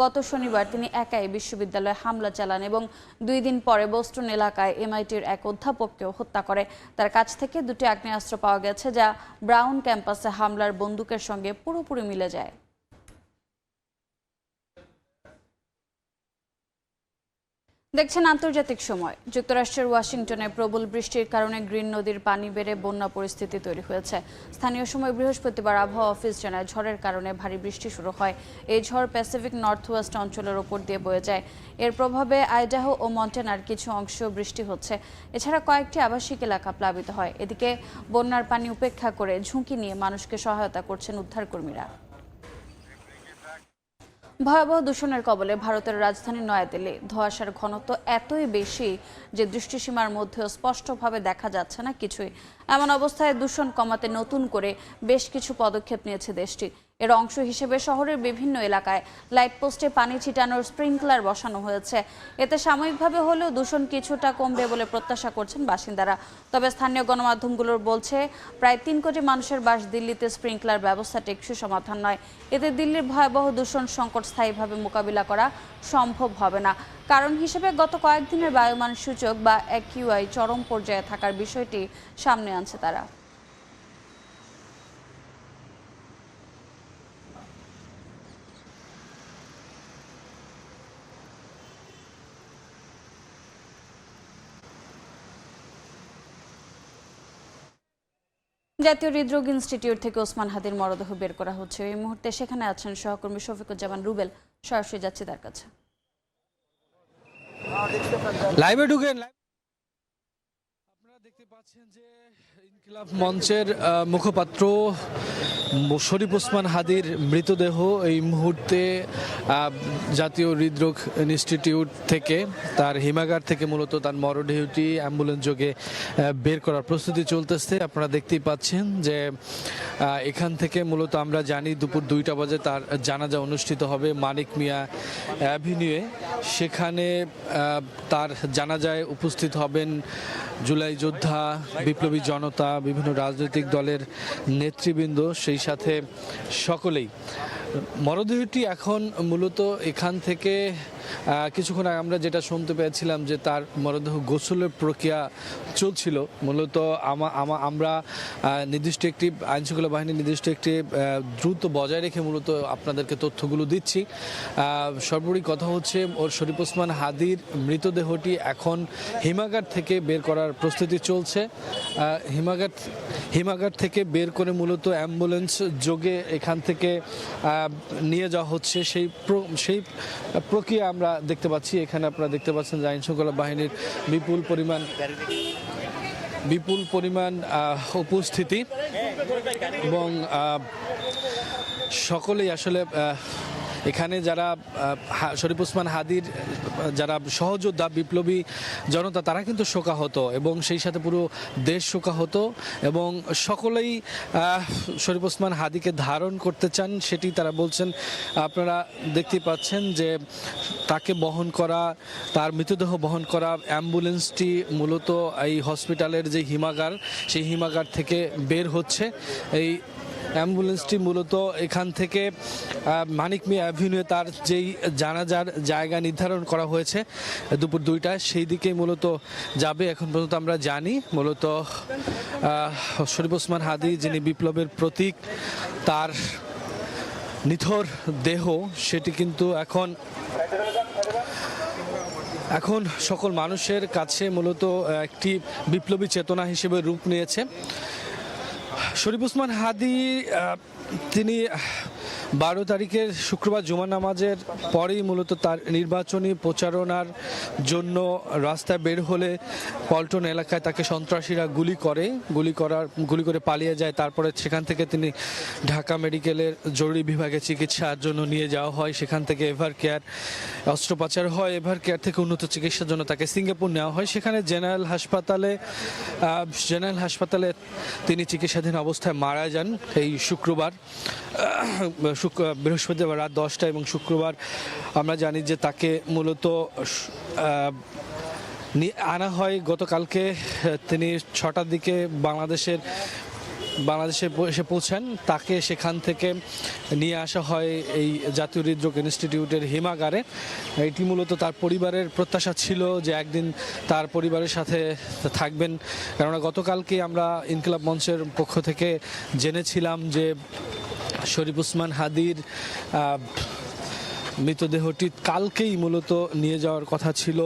গত শনিবার তিনি একাই বিশ্ববিদ্যালয়ে হামলা চালান এবং 2 দিন পরে বোস্টন এলাকায় এমআইটির এক অধ্যাপককেও হত্যা করে। তার কাছ থেকে 2টি আগ্নেয়াস্ত্র পাওয়া গেছে, যা ব্রাউন ক্যাম্পাসে হামলার বন্দুকের সঙ্গে পুরোপুরি মিলে যায়। দেখছেন আন্তর্জাতিক সময়। যুক্তরাষ্ট্রের ওয়াশিংটনে প্রবল বৃষ্টির কারণে গ্রিন নদীর পানি বেড়ে বন্যা পরিস্থিতি তৈরি হয়েছে। স্থানীয় সময় বৃহস্পতিবার আবহাওয়া অফিস জানায় ঝড়ের কারণে ভারী বৃষ্টি শুরু হয়। এই ঝড় প্যাসিফিক নর্থ ওয়েস্ট অঞ্চলের ওপর দিয়ে বয়ে যায়। এর প্রভাবে আইডাহো ও মন্টানার কিছু অংশ বৃষ্টি হচ্ছে। এছাড়া কয়েকটি আবাসিক এলাকা প্লাবিত হয়। এদিকে বন্যার পানি উপেক্ষা করে ঝুঁকি নিয়ে মানুষকে সহায়তা করছেন উদ্ধারকর্মীরা। ভয়াবহ দূষণের কবলে ভারতের রাজধানী নয়াদিল্লি। ধোঁয়াশার ঘনত্ব এতই বেশি যে দৃষ্টিসীমার মধ্যেও স্পষ্টভাবে দেখা যাচ্ছে না কিছুই। এমন অবস্থায় দূষণ কমাতে নতুন করে বেশ কিছু পদক্ষেপ নিয়েছে দেশটি। এর অংশ হিসেবে শহরের বিভিন্ন এলাকায় লাইট পোস্টে পানি ছিটানোর স্প্রিংকলার বসানো হয়েছে। এতে সাময়িকভাবে হলেও দূষণ কিছুটা কমবে বলে প্রত্যাশা করছেন বাসিন্দারা। তবে স্থানীয় গণমাধ্যমগুলোর বলছে প্রায় 3 কোটি মানুষের বাস দিল্লিতে স্প্রিংকলার ব্যবস্থা টেকসই সমাধান নয়। এতে দিল্লির ভয়াবহ দূষণ সংকট স্থায়ীভাবে মোকাবিলা করা সম্ভব হবে না। কারণ হিসেবে গত কয়েকদিনের বায়ুমান সূচক বা AQI চরম পর্যায়ে থাকার বিষয়টি সামনে আনছে তারা। জাতীয় হৃদরোগ ইনস্টিটিউট থেকে ওসমান হাদির মরদেহ বের করা হচ্ছে। এই মুহূর্তে সেখানে আছেন সহকর্মী শফিকুজ্জামান রুবেল। সরাসরি যাচ্ছি তার কাছে। লাইভে ঢুকেন। আপনারা দেখতে পাচ্ছেন যে ইনকিলাব মঞ্চের মুখপাত্র শরীফ ওসমান হাদির মৃতদেহ এই মুহূর্তে জাতীয় হৃদরোগ ইনস্টিটিউট থেকে তার হিমাগার থেকে মূলত তার মরদেহটি অ্যাম্বুলেন্স যোগে বের করার প্রস্তুতি চলতেছে। আপনারা দেখতেই পাচ্ছেন যে এখান থেকে মূলত আমরা জানি দুপুর 2টা বাজে তার জানাজা অনুষ্ঠিত হবে মানিক মিয়া অ্যাভিনিউয়ে। সেখানে তার জানাজায় উপস্থিত হবেন জুলাই যোদ্ধা, বিপ্লবী জনতা, বিভিন্ন রাজনৈতিক দলের নেতৃবৃন্দ, সেই সাথে সকলেই। মরদেহটি এখন মূলত এখান থেকে কিছুক্ষণ আগে আমরা যেটা শুনতে পেয়েছিলাম যে তার মরদেহ গোসলের প্রক্রিয়া চলছিল। মূলত আমরা নির্দিষ্ট একটি আইনশৃঙ্খলা বাহিনীর নির্দিষ্ট একটি দ্রুত বজায় রেখে মূলত আপনাদেরকে তথ্যগুলো দিচ্ছি। সর্বোপরি কথা হচ্ছে ওর শরীফ ওসমান হাদির মৃতদেহটি এখন হিমাগার থেকে বের করার প্রস্তুতি চলছে। হিমাগার থেকে বের করে মূলত অ্যাম্বুলেন্স যোগে এখান থেকে নিয়ে যাওয়া হচ্ছে। সেই প্রক্রিয়া আমরা দেখতে পাচ্ছি। এখানে আপনারা দেখতে পাচ্ছেন যে আইনশৃঙ্খলা বাহিনীর বিপুল পরিমাণ উপস্থিতি এবং সকলেই আসলে এখানে যারা শরীফ ওসমান হাদির যারা সহযোদ্ধা, বিপ্লবী জনতা, তারা কিন্তু শোকাহত এবং সেই সাথে পুরো দেশ শোকাহত এবং সকলেই শরীফ ওসমান হাদিকে ধারণ করতে চান, সেটি তারা বলছেন। আপনারা দেখতে পাচ্ছেন যে তাকে বহন করা, তার মৃতদেহ বহন করা অ্যাম্বুলেন্সটি মূলত এই হসপিটালের যে হিমাগার, সেই হিমাগার থেকে বের হচ্ছে। এই অ্যাম্বুলেন্সটি মূলত এখান থেকে মানিক মিয়া অ্যাভিনিউ তার যেই জানাজার জায়গা নির্ধারণ করা হয়েছে দুপুর 2টায়, সেই দিকেই মূলত যাবে। এখন পর্যন্ত আমরা জানি মূলত শরীফ ওসমান হাদি, যিনি বিপ্লবের প্রতীক, তার নিথর দেহ সেটি কিন্তু এখন সকল মানুষের কাছে মূলত একটি বিপ্লবী চেতনা হিসেবে রূপ নিয়েছে। শরীফ ওসমান হাদি তিনি 12 তারিখের শুক্রবার জুমা নামাজের পরেই মূলত তার নির্বাচনী প্রচারণার জন্য রাস্তায় বের হলে পল্টন এলাকায় তাকে সন্ত্রাসীরা গুলি করে পালিয়ে যায়। তারপরে সেখান থেকে তিনি ঢাকা মেডিকেলের জরুরি বিভাগে চিকিৎসার জন্য নিয়ে যাওয়া হয়। সেখান থেকে এভার কেয়ার অস্ত্রোপচার হয়। এভার কেয়ার থেকে উন্নত চিকিৎসার জন্য তাকে সিঙ্গাপুর নেওয়া হয়। সেখানে জেনারেল হাসপাতালে তিনি চিকিৎসাধীন অবস্থায় মারা যান এই শুক্রবার, বৃহস্পতিবার রাত 10টা এবং শুক্রবার আমরা জানি যে তাকে মূলত আনা হয় গতকালকে। তিনি 6টার দিকে বাংলাদেশে এসে পৌঁছান। তাকে সেখান থেকে নিয়ে আসা হয় এই জাতীয় হৃদরোগ ইনস্টিটিউটের হিমাগারে। এটি মূলত তার পরিবারের প্রত্যাশা ছিল যে একদিন তার পরিবারের সাথে থাকবেন, কেননা গতকালকে আমরা ইনকিলাব মঞ্চের পক্ষ থেকে জেনেছিলাম যে শরীফ ওসমান হাদির মৃতদেহটি কালকেই মূলত নিয়ে যাওয়ার কথা ছিল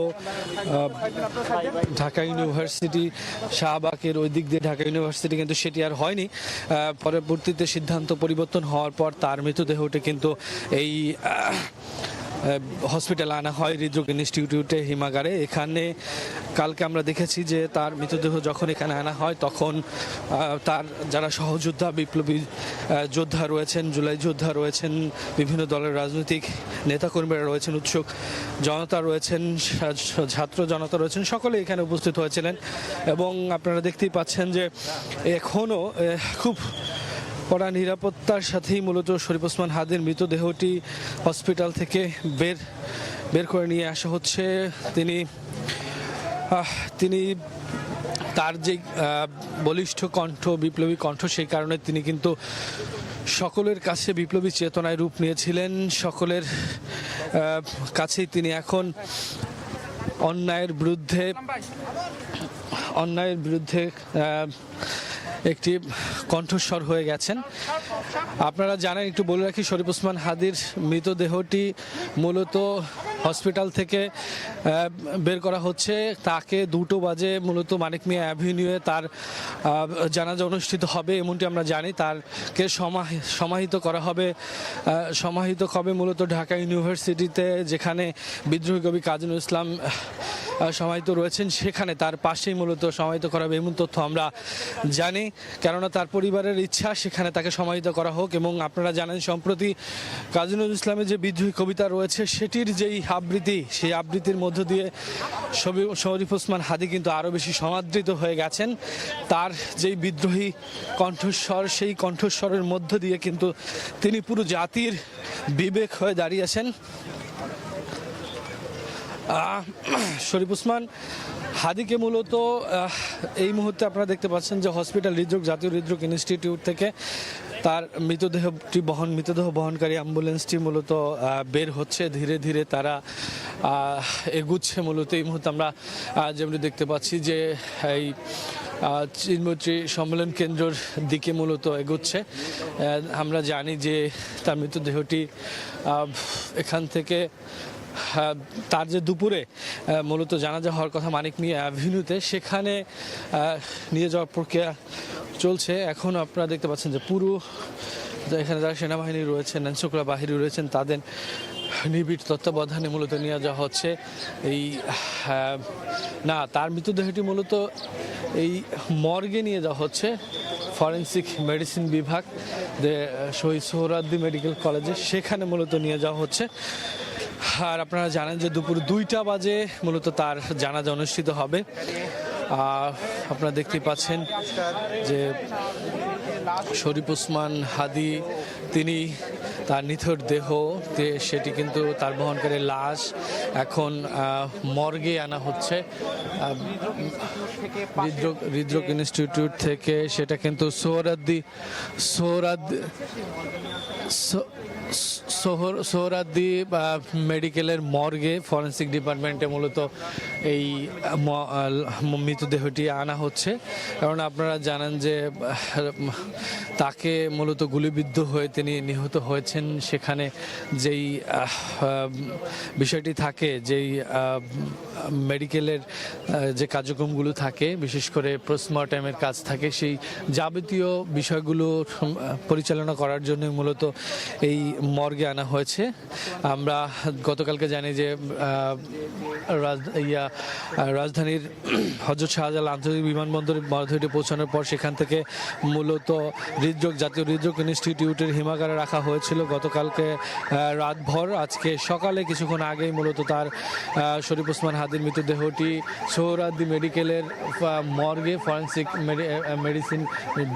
ঢাকা ইউনিভার্সিটি, শাহবাগের ওই দিক দিয়ে ঢাকা ইউনিভার্সিটি, কিন্তু সেটি আর হয়নি। পরবর্তীতে সিদ্ধান্ত পরিবর্তন হওয়ার পর তার মৃতদেহটি কিন্তু এই হসপিটালে আনা হয় হৃদরোগ ইনস্টিটিউটে হিমাগারে। এখানে কালকে আমরা দেখেছি যে তার মৃতদেহ যখন এখানে আনা হয় তখন তার যারা সহযোদ্ধা, বিপ্লবী যোদ্ধা রয়েছেন, জুলাই যোদ্ধা রয়েছেন, বিভিন্ন দলের রাজনৈতিক নেতাকর্মীরা রয়েছেন, উৎসুক জনতা রয়েছেন, ছাত্র জনতা রয়েছেন, সকলে এখানে উপস্থিত হয়েছিলেন। এবং আপনারা দেখতেই পাচ্ছেন যে এখনও খুব কড়া নিরাপত্তার সাথেই মূলত শরীফ ওসমান হাদির মৃতদেহটি হসপিটাল থেকে বের করে নিয়ে আসা হচ্ছে। তিনি তার যে বলিষ্ঠ কণ্ঠ, বিপ্লবী কণ্ঠ, সেই কারণে তিনি কিন্তু সকলের কাছে বিপ্লবী চেতনায় রূপ নিয়েছিলেন। সকলের কাছেই তিনি এখন অন্যায়ের বিরুদ্ধে একটি কণ্ঠস্বর হয়ে গেছেন। আপনারা জানেন, একটু বলে রাখি, শরীফ ওসমান হাদির মৃতদেহটি মূলত হসপিটাল থেকে বের করা হচ্ছে। তাকে 2টো বাজে মূলত মানিক মিয়া অ্যাভিনিউয়ে তার জানাজা অনুষ্ঠিত হবে এমনটি আমরা জানি। তারকে সমাহিত করা হবে মূলত ঢাকা ইউনিভার্সিটিতে, যেখানে বিদ্রোহী কবি কাজী নজরুল ইসলাম সমাহিত রয়েছেন, সেখানে তার পাশেই মূলত সমাহিত করা হবে এমন তথ্য আমরা জানি। কেননা তার পরিবারের ইচ্ছা সেখানে তাকে সমাহিত করা হোক। এবং আপনারা জানেন সম্প্রতি কাজী নজরুল ইসলামের যে বিদ্রোহী কবিতা রয়েছে সেটির যেই আবৃত্তি, সেই আবৃত্তির মধ্য দিয়ে শরীফ ওসমান হাদী কিন্তু আরও বেশি সমাদৃত হয়ে গেছেন। তার যেই বিদ্রোহী কণ্ঠস্বর, সেই কণ্ঠস্বরের মধ্য দিয়ে কিন্তু তিনি পুরো জাতির বিবেক হয়ে দাঁড়িয়েছেন। শরীফ ওসমান হাদীকে মূলত এই মুহূর্তে আপনারা দেখতে পাচ্ছেন যে হসপিটাল হৃদরোগ, জাতীয় হৃদরোগ ইনস্টিটিউট থেকে তার মৃতদেহ বহনকারী অ্যাম্বুলেন্সটি মূলত বের হচ্ছে। ধীরে ধীরে তারা এগুচ্ছে। মূলত এই মুহূর্তে আমরা যেমনি দেখতে পাচ্ছি যে এই চিনমৈত্রী সম্মেলন কেন্দ্রের দিকে মূলত এগুচ্ছে। আমরা জানি যে তার মৃতদেহটি এখান থেকে তার যে দুপুরে মূলত জানাজা হওয়ার কথা মানিক মিয়া অ্যাভিনিউতে, সেখানে নিয়ে যাওয়ার প্রক্রিয়া চলছে। এখন আপনারা দেখতে পাচ্ছেন যে পুরো এখানে যারা সেনাবাহিনী রয়েছেন, আইনশৃঙ্খলা বাহিনী রয়েছেন, তাদের নিবিড় তত্ত্বাবধানে মূলত নিয়ে যাওয়া হচ্ছে। তার মৃতদেহটি মূলত এই মর্গে নিয়ে যাওয়া হচ্ছে ফরেন্সিক মেডিসিন বিভাগ, শহীদ সোহরাওয়ার্দী মেডিকেল কলেজে, সেখানে মূলত নিয়ে যাওয়া হচ্ছে। আর আপনারা জানেন যে দুপুর 2টা বাজে মূলত তার জানাজা অনুষ্ঠিত হবে। আপনারা দেখতেই পাচ্ছেন যে শরীফ ওসমান হাদী তিনি তার নিথর দেহ সেটি কিন্তু তার বহনকারী লাশ এখন মর্গে আনা হচ্ছে হৃদরোগ ইনস্টিটিউট থেকে। সেটা কিন্তু সোহরাওয়ার্দী মেডিকেলের মর্গে ফরেন্সিক ডিপার্টমেন্টে মূলত এই মৃতদেহটি আনা হচ্ছে। কারণ আপনারা জানেন যে তাকে মূলত গুলিবিদ্ধ হয়ে তিনি নিহত হয়েছেন। সেখানে যেই বিষয়টি থাকে, যেই মেডিকেলের যে কার্যক্রমগুলো থাকে, বিশেষ করে পোস্টমর্টেমের কাজ থাকে, সেই যাবতীয় বিষয়গুলো পরিচালনা করার জন্য মূলত এই মর্গে আনা হয়েছে। আমরা গতকালকে জানি যে রাজধানীর হযরত শাহজালাল আন্তর্জাতিক বিমানবন্দরে মরদেহটি পৌঁছানোর পর সেখান থেকে মূলত জাতীয় হৃদরোগ ইনস্টিটিউটের হিমাগারে রাখা হয়েছিল গতকালকে রাতভর। আজকে সকালে কিছুক্ষণ আগেই মূলত তার শরীফ ওসমান হাদীর মৃতদেহটি সোহরাওয়ার্দী মেডিকেলের মর্গে ফরেন্সিক মেডিসিন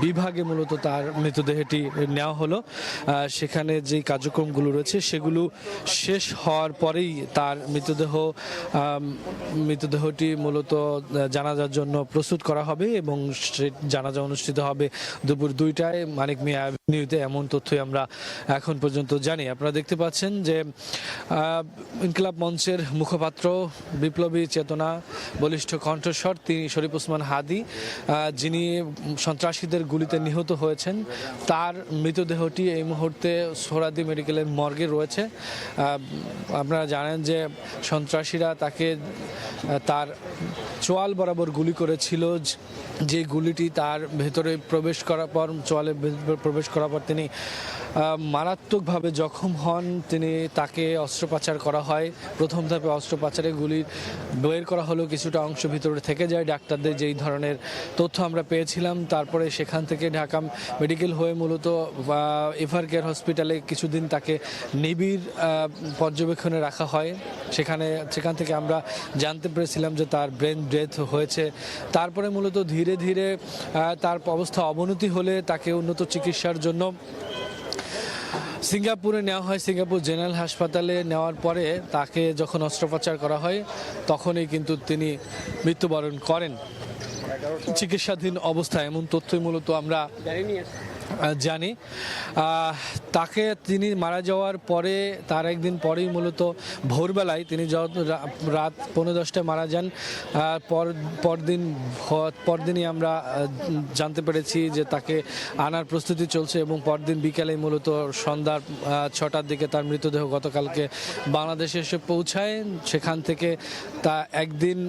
বিভাগে মূলত তার মৃতদেহটি নেওয়া হলো। সেখানে যেই কার্যক্রমগুলো রয়েছে সেগুলো শেষ হওয়ার পরেই তার মৃতদেহটি মূলত জানাজার জন্য প্রস্তুত করা হবে এবং সে জানাজা অনুষ্ঠিত হবে দুপুর 2টায় মানিক মিয়া অ্যাভিনিউতে, এমন তথ্যই আমরা এখন পর্যন্ত জানি। আপনারা দেখতে পাচ্ছেন যে ইনকিলাব মঞ্চের মুখপাত্র, বিপ্লবী চেতনা, বলিষ্ঠ কণ্ঠস্বর, তিনি শরীফ ওসমান হাদী, যিনি সন্ত্রাসীদের গুলিতে নিহত হয়েছেন, তার মৃতদেহটি এই মুহূর্তে সোহরাওয়ার্দী মেডিকেলের মর্গে রয়েছে। আপনারা জানেন যে সন্ত্রাসীরা তাকে তার চোয়াল বরাবর গুলি করেছিল, যে গুলিটি তার ভেতরে প্রবেশ করার পর, চোয়ালে প্রবেশ করার পর তিনি মারাত্মকভাবে জখম হন। তাকে অস্ত্রোপচার করা হয়। প্রথম ধাপে অস্ত্রোপচারে গুলি বের করা হলো, কিছুটা অংশ ভিতরে থেকে যায়। ডাক্তারদের যেই ধরনের তথ্য আমরা পেয়েছিলাম, তারপরে সেখান থেকে ঢাকা মেডিকেল হয়ে মূলত এভারকেয়ার হসপিটালে কিছুদিন তাকে নিবিড় পর্যবেক্ষণে রাখা হয়। সেখান থেকে আমরা জানতে পেরেছিলাম যে তার ব্রেন ডেথ হয়েছে। তারপরে মূলত ধীরে ধীরে তার অবস্থা অবনতি হলে তাকে উন্নত চিকিৎসার জন্য সিঙ্গাপুরে নেওয়া হয়। সিঙ্গাপুর জেনারেল হাসপাতালে নেওয়ার পরে তাকে যখন অস্ত্রোপচার করা হয় তখনই কিন্তু তিনি মৃত্যুবরণ করেন চিকিৎসাধীন অবস্থায়। এমন তথ্যই মূলত আমরা জানি। তাকে তিনি মারা যাওয়ার পরে তার একদিন পরেই মূলত ভোরবেলায় তিনি রাত 10:45 মারা যান। পরদিনই আমরা জানতে পেরেছি যে তাকে আনার প্রস্তুতি চলছে এবং পরদিন বিকেলে মূলত সন্ধ্যা 6টার দিকে তার মৃতদেহ গতকালকে বাংলাদেশে এসে পৌঁছায়। সেখান থেকে তা একদিন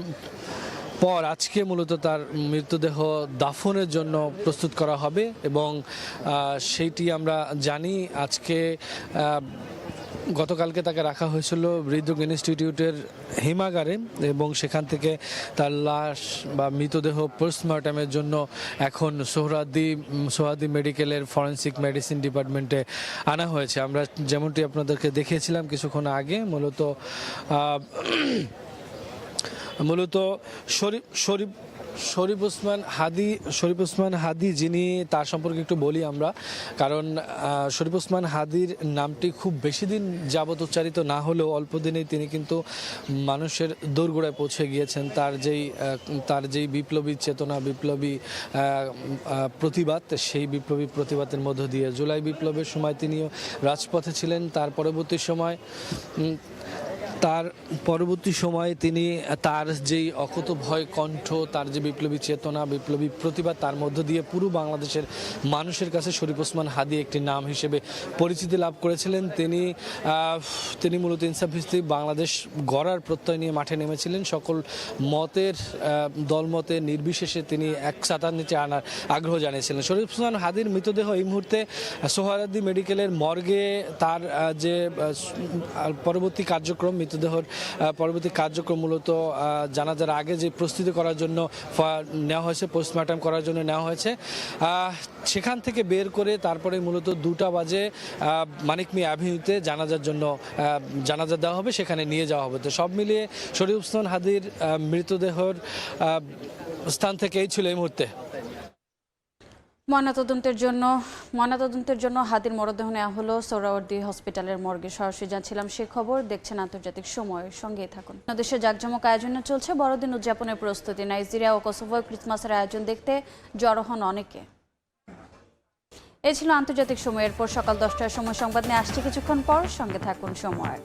পর আজকে মূলত তার মৃতদেহ দাফনের জন্য প্রস্তুত করা হবে এবং সেইটি আমরা জানি। আজকে গতকালকে তাকে রাখা হয়েছিল হৃদরোগ ইনস্টিটিউটের হিমাগারে এবং সেখান থেকে তার লাশ বা মৃতদেহ পোস্টমর্টমের জন্য এখন সোহরাওয়ার্দী মেডিকেলের ফরেনসিক মেডিসিন ডিপার্টমেন্টে আনা হয়েছে। আমরা যেমনটি আপনাদেরকে দেখিয়েছিলাম কিছুক্ষণ আগে, মূলত শরীফ ওসমান হাদি যিনি, তার সম্পর্কে একটু বলি আমরা, কারণ শরীফ ওসমান হাদির নামটি খুব বেশি দিন যাবত উচ্চারিত না হলেও অল্প দিনেই তিনি কিন্তু মানুষের দোরগোড়ায় পৌঁছে গিয়েছেন। তার যেই বিপ্লবী চেতনা, বিপ্লবী প্রতিবাদ, সেই বিপ্লবী প্রতিবাদের মধ্য দিয়ে জুলাই বিপ্লবের সময় তিনিও রাজপথে ছিলেন। তার পরবর্তী সময়ে তিনি তার যেই অকুতোভয় কণ্ঠ, তার যে বিপ্লবী চেতনা, বিপ্লবী প্রতিবাদ, তার মধ্য দিয়ে পুরো বাংলাদেশের মানুষের কাছে শরীফ ওসমান হাদি একটি নাম হিসেবে পরিচিতি লাভ করেছিলেন। তিনি মূলত ইনসাফ ভিত্তিক বাংলাদেশ গড়ার প্রত্যয় নিয়ে মাঠে নেমেছিলেন। সকল দলমতের নির্বিশেষে তিনি এক ছাতার নিচে আনার আগ্রহ জানিয়েছিলেন। শরীফ ওসমান হাদির মৃতদেহ এই মুহূর্তে সোহরাওয়ার্দী মেডিকেলের মর্গে তার যে পরবর্তী কার্যক্রম, মৃতদেহর পরবর্তী কার্যক্রম মূলত জানাজার আগে যে প্রস্তুতি করার জন্য নেওয়া হয়েছে, পোস্টমর্টম করার জন্য নেওয়া হয়েছে, সেখান থেকে বের করে তারপরে মূলত 2টা বাজে মানিক মিয়া অ্যাভিনিউতে জানাজা দেওয়া হবে, সেখানে নিয়ে যাওয়া হবে। তো সব মিলিয়ে শরীফ ওসমান হাদির মৃতদেহর স্থান থেকে এই ছিল এই মুহূর্তে। ময়নাতদন্তের জন্য হাদির মরদেহ নেওয়া হলো সোহরাওয়ার্দী হসপিটালের মর্গে। সরাসরি জানছিলাম সে খবর। দেখছেন আন্তর্জাতিক সময়ের সঙ্গেই থাকুন। দেশে জাঁকজমক আয়োজনে চলছে বড়দিন উদযাপনের প্রস্তুতি। নাইজেরিয়া ও কোসোভোয় ক্রিসমাসের আয়োজন দেখতে জড়ো হন অনেকে। এই ছিল আন্তর্জাতিক সময়। এরপর সকাল 10টার সময় সংবাদ নিয়ে আসছে কিছুক্ষণ পর। সঙ্গে থাকুন সময়ের।